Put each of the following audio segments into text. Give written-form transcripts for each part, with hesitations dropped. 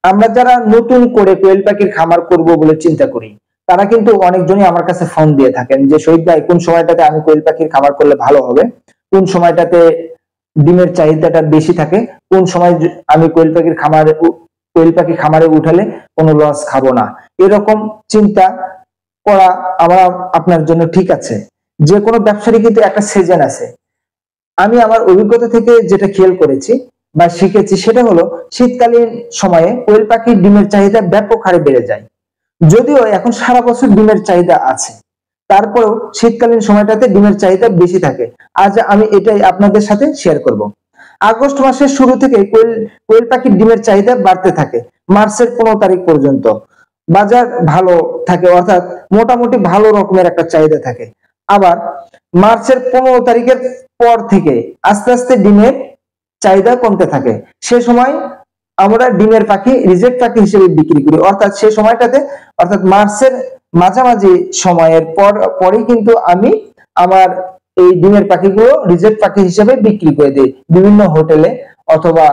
আমরা যারা নতুন করে কোয়েল পাখির খামার করব বলে চিন্তা করি, তারা কিন্তু অনেকজনই আমার কাছে ফোন দিয়ে থাকেন যে শহীদ ভাই কোন সময়টাতে আমি কোয়েল পাখির খামার করলে ভালো হবে, কোন সময়টাতে ডিমের চাহিদাটা বেশি থাকে, কোন সময় আমি কোয়েল পাখি খামারে উঠালে কোনো লস খাবো না। এরকম চিন্তা করা আমার আপনার জন্য ঠিক আছে। যে কোনো ব্যবসারই কিন্তু একটা সিজন আছে। আমি আমার অভিজ্ঞতা থেকে যেটা খেয়াল করেছি বা শিখেছি সেটা হলো শীতকালীন সময়ে কোয়েল পাখির ডিমের চাহিদা ব্যাপক হারে বেড়ে যায়। যদিও এখন সারা বছর ডিমের চাহিদা আছে, তারপরেও শীতকালীন সময়টাতে ডিমের চাহিদা বেশি থাকে। আজ আমি এটাই আপনাদের সাথে শেয়ার করব। আগস্ট মাসের শুরু থেকে কোয়েল পাখির ডিমের চাহিদা বাড়তে থাকে মার্চের 15 তারিখ পর্যন্ত। বাজার ভালো থাকে, অর্থাৎ মোটামুটি ভালো রকমের একটা চাহিদা থাকে। আবার মার্চের 15 তারিখের পর থেকে আস্তে আস্তে ডিমের চাহিদা কমতে থাকে। সে সময় আমরা ডিমের পাখি রিজেক্ট পাখি হিসেবে বিক্রি করি, অর্থাৎ সে সময়টাতে, অর্থাৎ মার্চের মাঝামাঝি সময়ের পরেই কিন্তু আমি আমার এই ডিমের পাখিগুলো রিজেক্ট পাখি হিসেবে বিক্রি করে দিই বিভিন্ন হোটেলে অথবা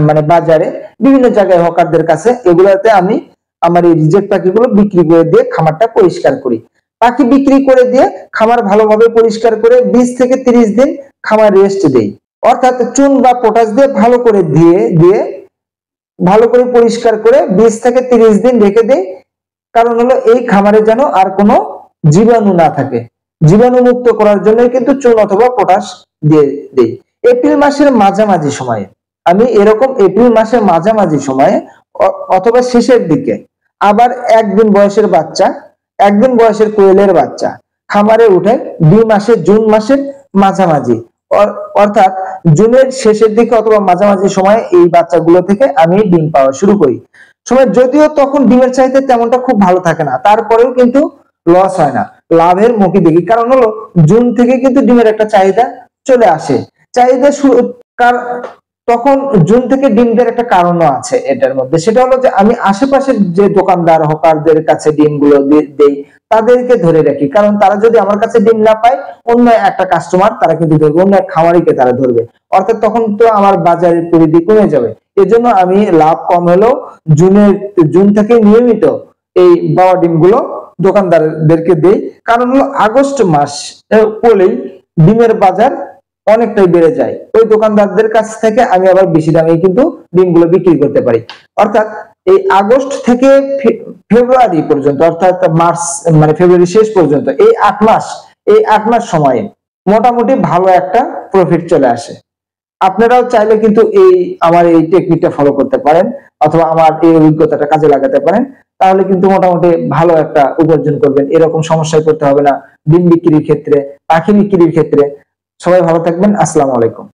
মানে বাজারে, বিভিন্ন জায়গায় হকারদের কাছে। এগুলোতে আমি আমার এই রিজেক্ট পাখিগুলো বিক্রি করে দিয়ে খামারটা পরিষ্কার করি। পাখি বিক্রি করে দিয়ে খামার ভালোভাবে পরিষ্কার করে 20 থেকে 30 দিন খামার রেস্ট দেই, অর্থাৎ চুন বা পটাশ দিয়ে ভালো করে দিয়ে ভালো করে পরিষ্কার করে 20 থেকে 30 দিন রেখে দেই। কারণ হলো এই খামারে যেন আর কোনো জীবাণু না থাকে, জীবাণু মুক্ত করার জন্য কিন্তু চুন অথবা পটাশ দিয়ে দেই। এপ্রিল মাসের মাঝামাঝি সময়ে আমি এরকম এপ্রিল মাসের মাঝামাঝি সময়ে অথবা শেষের দিকে আবার একদিন বয়সের কোয়েলের বাচ্চা খামারে উঠে 2 মাসে জুন মাসের মাঝামাঝি, অর্থাৎ জুনের শেষের দিকে অথবা মাঝামাঝি সময়ে এই বাচ্চাগুলো থেকে আমি ডিম পাওয়া শুরু করি। সময় যদিও তখন ডিমের চাহিদা তেমনটা খুব ভালো থাকে না, তারপরেও কিন্তু লস হয় না, লাভের মুখে দেখি। কারণ হলো জুন থেকে কিন্তু ডিমের একটা চাহিদা চলে আসে। চাহিদা তখন জুন থেকে ডিম দেওয়ার একটা কারণও আছে এটার মধ্যে, সেটা হলো যে আমি আশেপাশের যে দোকানদার হকারদের কাছে ডিমগুলো দেই তাদেরকে ধরে রাখি। কারণ তারা যদি আমার কাছে ডিম না পায়, অন্য একটা কাস্টমার তারা কিন্তু ধরবে, অন্য এক খামারিকে তারা ধরবে, অর্থাৎ তখন তো আমার বাজারের পরিধি কমে যাবে। এজন্য আমি লাভ কম হলেও জুন থেকে নিয়মিত এই বাবা ডিমগুলো দোকানদারদেরকে দেই। কারণ হলো আগস্ট মাস পড়লেই ডিমের বাজার অনেকটাই বেড়ে যায়, ওই দোকানদারদের কাছ থেকে আমি আবার বেশি দামে কিন্তু ডিমগুলো বিক্রি করতে পারি। অর্থাৎ এই আগস্ট থেকে ফেব্রুয়ারি পর্যন্ত, অর্থাৎ মার্চ মানে ফেব্রুয়ারি শেষ পর্যন্ত এই 8 মাস সময়ে মোটামুটি ভালো একটা প্রফিট চলে আসে। আপনারাও চাইলে কিন্তু আমার এই টেকনিকটা ফলো করতে পারেন অথবা আমার এই অভিজ্ঞতাটা কাজে লাগাতে পারেন, তাহলে কিন্তু মোটামুটি ভালো একটা উপার্জন করবেন। এরকম সমস্যায় পড়তে হবে না ডিম বিক্রির ক্ষেত্রে, পাখি বিক্রির ক্ষেত্রে। সবাই ভালো থাকবেন। আসসালামু আলাইকুম।